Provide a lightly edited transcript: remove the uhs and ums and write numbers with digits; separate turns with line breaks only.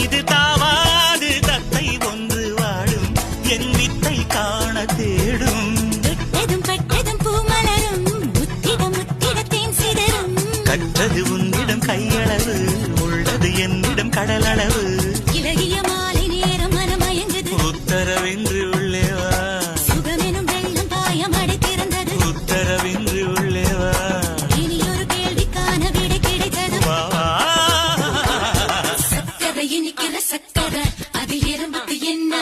மீது தாவாது தத்தை ஒன்று வாழும் என் வித்தை காண தேடும் கற்றது உன்னிடம் கையளவு உள்ளது என்னிடம் கடலளவு
இலகிய மாலை நேரம் மனமயங்குது
உத்தரவின்றி உள்ளேவா
சுகமெனும் வெள்ளம் பாயம் அடைத்திருந்தது
உத்தரவின்றி உள்ளேவா
இனி ஒரு கேள்விக்கான விடை கிடைத்தது சக்கரை இனிக்கிற சக்கரை அதில் எறும்புக்கு என்ன